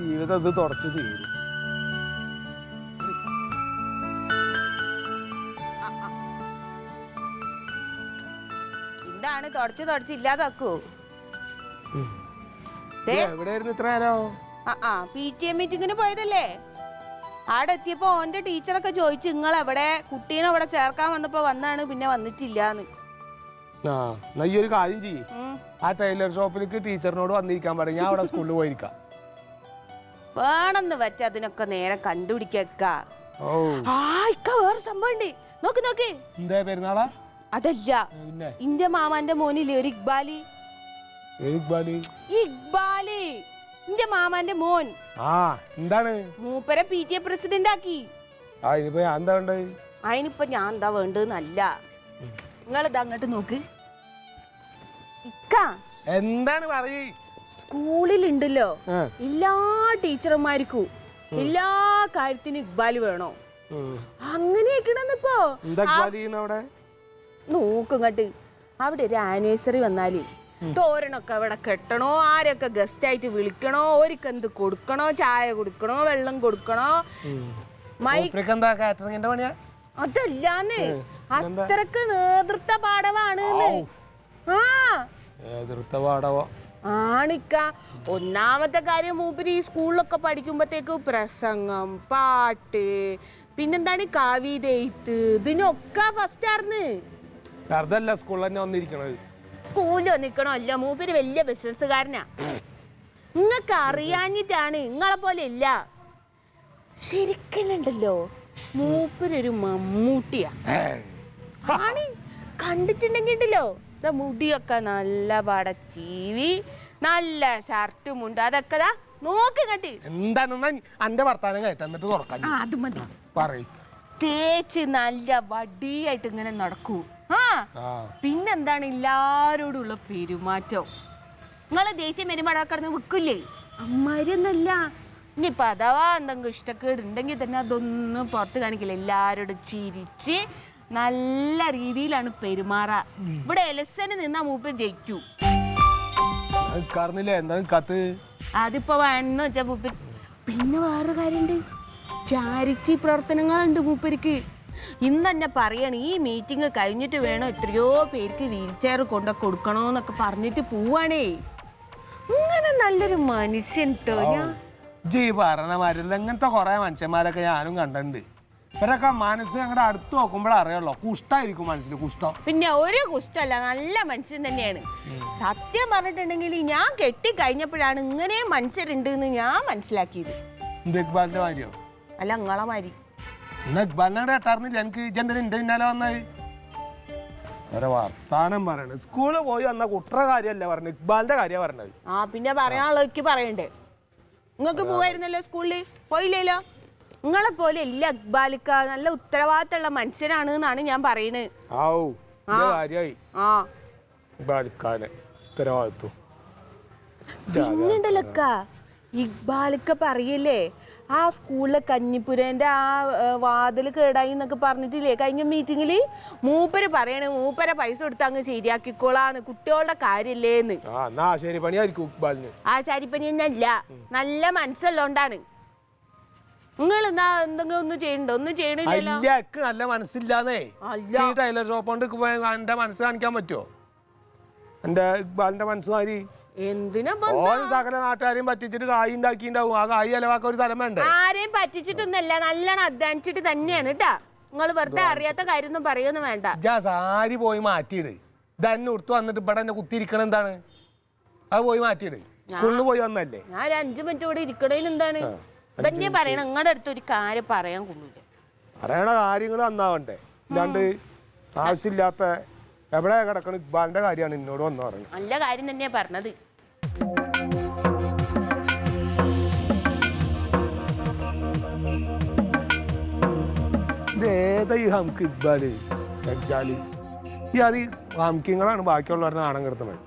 ജീവിതം ഇത് തുടച്ചു തീരും. എന്താണ് തുടച്ച് ഇല്ലാതാക്കൂ? എവിടെയായിരുന്നു ഇത്ര നേരം? PTA മീറ്റിങ്ങിന് പോയതല്ലേ? അവിടെ എത്തിയപ്പോ ഓന്റെ ടീച്ചറൊക്കെ ചോദിച്ചു നിങ്ങൾ എവിടെ, കുട്ടീനെ അവിടെ ചേർക്കാൻ വന്നപ്പോ വന്നാണ്, പിന്നെ വന്നിട്ടില്ലാന്ന്. ഈ ഒരു കാര്യം ചെയ്യും, ആ ടൈലർ ഷോപ്പിലേക്ക് ടീച്ചറിനോട് വന്നിരിക്കാൻ പറയും, ഞാൻ അവിടെ സ്കൂളിൽ പോയിരിക്കാം. വേണമെന്ന് വെച്ച അതിനൊക്കെ നേരെ കണ്ടുപിടിക്ക. വേറെ സംഭവം ഉണ്ട്, നോക്ക് നോക്ക്. എന്താ പെരുന്നാളാ? അതല്ല, ഇന്റെ മാമാന്റെ മോനില്ലേ ഒരു ഇക്ബാലി. ഇക്ബാല് ഇന്റെ മാമാന്റെ മോൻ. എന്താണ് മൂപ്പരെ PTA പ്രസിഡന്റ് ആക്കി. അതിനിപ്പോ ഞാൻ എന്താ വേണ്ടല്ല, നിങ്ങളിത് അങ്ങോട്ട് നോക്ക്. എന്താണ് പറയ്? സ്കൂളിലുണ്ടല്ലോ എല്ലാ ടീച്ചർമാർക്കും എല്ലാ കാര്യത്തിനും ഇക്ബാല് വേണോ? അങ്ങനെയൊക്കെയാണെന്നിപ്പോ നോക്കങ്ങട്ട്. അവിടെ ഒരു ആനിവേഴ്സറി വന്നാല് തോരണൊക്കെ അവിടെ കെട്ടണോ, ആരൊക്കെ ഗസ്റ്റ് ആയിട്ട് വിളിക്കണോ, ഓരിക്കെന്ത് കൊടുക്കണോ, ചായ കൊടുക്കണോ, വെള്ളം കൊടുക്കണോ, അതല്ലാന്ന് അത്രക്ക് നേതൃത്വ പാഠമാണ്. ആണിക്ക ഒന്നാമത്തെ കാര്യം, മൂപ്പര് ഈ സ്കൂളിലൊക്കെ പഠിക്കുമ്പോഴത്തേക്ക് പ്രസംഗം, പാട്ട്, പിന്നെന്താണ് കവിത എഴുത്ത്, ഇതിനൊക്കെ ഫസ്റ്റ് ആർന്ന്. സ്കൂളിൽ വന്നിക്കണോ അല്ല, മൂപ്പര് വലിയ ബിസിനസ്സുകാരനാ. നിങ്ങക്ക് അറിയാഞ്ഞിട്ടാണ്, നിങ്ങളെ പോലെ ഇല്ല. ശരിക്കലുണ്ടല്ലോ മൂപ്പരൊരു മമ്മൂട്ടിയാ. ആണ്, കണ്ടിട്ടുണ്ടെങ്കിൽ ഉണ്ടല്ലോ മുടിയൊക്കെ നല്ല പടച്ചീവി, നല്ല ഷർട്ടും ഉണ്ട്, അതൊക്കെ നോക്ക് കട്ടി. അത് മതി, തേച്ച് നല്ല വടിയായിട്ട് ഇങ്ങനെ നടക്കൂ. പിന്നെന്താണ് എല്ലാരോടുള്ള പെരുമാറ്റം. നിങ്ങള് ദേശീയ പെരുമാറ്റം കിടന്ന് വിൽക്കില്ലേ? അമ്മാരിയൊന്നല്ല. ഇനിയിപ്പൊ അഥവാ എന്തെങ്കിലും ഇഷ്ടക്കേട് ഉണ്ടെങ്കിൽ തന്നെ അതൊന്നും പുറത്ത് കാണിക്കില്ല. എല്ലാരോടും ചിരിച്ച് നല്ല രീതിയിലാണ് പെരുമാറാ. ഇവിടെ എലക്ഷന് നിന്നാ മൂപ്പർ ജയിക്കൂ. അതിപ്പോ വേണമെന്ന് വെച്ചാ മൂപ്പർ. പിന്നെ വേറൊരു കാര്യമുണ്ട്, ചാരിറ്റി പ്രവർത്തനങ്ങളുണ്ട് മൂപ്പർക്ക്. ഇന്ന് തന്നെ പറയണം, ഈ മീറ്റിംഗ് കഴിഞ്ഞിട്ട് വേണം എത്രയോ പേർക്ക് വീൽ ചെയർ കൊണ്ട കൊടുക്കണോന്നൊക്കെ പറഞ്ഞിട്ട് പോവാണേ. ഇങ്ങനെ നല്ലൊരു മനുഷ്യൻ ഇങ്ങനത്തെ കൊറേ മനുഷ്യന്മാരൊക്കെ ഞാനും കണ്ടിട്ടുണ്ട്. ഇവരൊക്കെ മനസ്സ് ഞങ്ങളുടെ അടുത്ത് നോക്കുമ്പോഴേ അറിയാലോ, കുഷ്ടായിരിക്കും മനസ്സിൽ. കുഷ്ടം പിന്നെ ഒരു കുഷ്ടല്ല, നല്ല മനുഷ്യൻ തന്നെയാണ്. സത്യം പറഞ്ഞിട്ടുണ്ടെങ്കിൽ ഞാൻ കെട്ടി കഴിഞ്ഞപ്പോഴാണ് ഇങ്ങനെ മനുഷ്യരുണ്ട് എന്ന് ഞാൻ മനസ്സിലാക്കിയത്. ഇക്ബാലിന്റെ മാതിരിയോ? അല്ല, നിങ്ങളെ മാതിരി. വർത്താനം പറയണ സ്കൂളിൽ പോയി വന്ന കുട്ടറ കാര്യല്ല പറഞ്ഞ, ഇക്ബാലിന്റെ കാര്യ പറഞ്ഞത്. പിന്നെ പറയാനുള്ളത് എനിക്ക് പറയണ്ടേ? നിങ്ങൾക്ക് പോവായിരുന്നല്ലോ സ്കൂളിൽ, പോയില്ലല്ലോ. നിങ്ങളെ പോലെ ഇല്ല ഇക്ബാലിക്ക, നല്ല ഉത്തരവാദിത്തമുള്ള മനുഷ്യനാണ് എന്നാണ് ഞാൻ പറയണത്. പിന്നുണ്ടല്ലക്ക, ഇക്ബാലിക്ക പറയല്ലേ, ആ സ്കൂളിലെ കഞ്ഞിപ്പുരന്റെ ആ വാതിൽ കേടായി എന്നൊക്കെ പറഞ്ഞിട്ടില്ലേ കഴിഞ്ഞ മീറ്റിങ്ങില്? മൂപ്പര് പറയണേ മൂപ്പരെ പൈസ കൊടുത്ത് അങ്ങ് ശരിയാക്കിക്കോളാന്ന്, കുട്ടികളുടെ കാര്യല്ലേന്ന്. ആശാരിപ്പണി ഒന്നല്ല, നല്ല മനസ്സുള്ളോണ്ടാണ്. നിങ്ങൾ എന്നാ എന്തെങ്കിലും ഒന്നും ചെയ്യണ്ടോ? ഒന്നും ചെയ്യണില്ലല്ലോ. നല്ല മനസ്സില്ലാന്നേ. ടൈലർ ഷോപ്പ് കൊണ്ട് എന്റെ മനസ്സ് കാണിക്കാൻ പറ്റുമോ? എന്റെ ഇക്ബാലിന്റെ മനസ്സുമാരി എന്തിനാ സകല നാട്ടുകാരെയും പറ്റിച്ചിട്ട് കായ് ഉണ്ടാക്കിണ്ടാവും. ആ കായ് അലവാക്കാൻ ഒരു സ്ഥലം വേണ്ടേ? ആരെയും പറ്റിച്ചിട്ടൊന്നല്ല, നല്ലോണം അധ്വാനിച്ചിട്ട് തന്നെയാണ് കേട്ടാ. നിങ്ങൾ വെറുതെ അറിയാത്ത കാര്യമൊന്നും പറയൊന്നും വേണ്ട. സാരി പോയി മാറ്റിയിട്. ഇതന്നെ ഉടുത്ത് വന്നിട്ട് ഇവിടെ എന്നെ കുത്തിയിരിക്കണം. എന്താണ് അത്? പോയി മാറ്റിയിട്. സ്കൂളിൽ പോയി വന്നല്ലേ. ഞാൻ ഒരു 5 മിനിറ്റ് കൂടെ ഇരിക്കണേന് എന്താണ് തന്നെ പറയണം? നിങ്ങളുടെ അടുത്ത് ഒരു കാര്യം പറയാൻ കൊള്ളില്ല. പറയണ കാര്യങ്ങൾ നന്നാവണ്ടേ? ഇല്ലാണ്ട് ആവശ്യമില്ലാത്ത എവിടെ കിടക്കണ ഇക്ബാലിന്റെ കാര്യമാണ് എന്നോട് വന്ന് പറഞ്ഞു. നല്ല കാര്യം തന്നെയാ പറഞ്ഞത്. ഇതേതാ ഈ ഹംക്ക് ഇക്ബാല്? ഈ അത് ഹംക്കിങ്ങളാണ് ബാക്കിയുള്ളവരുടെ നാണം കിടത്തുന്നത്.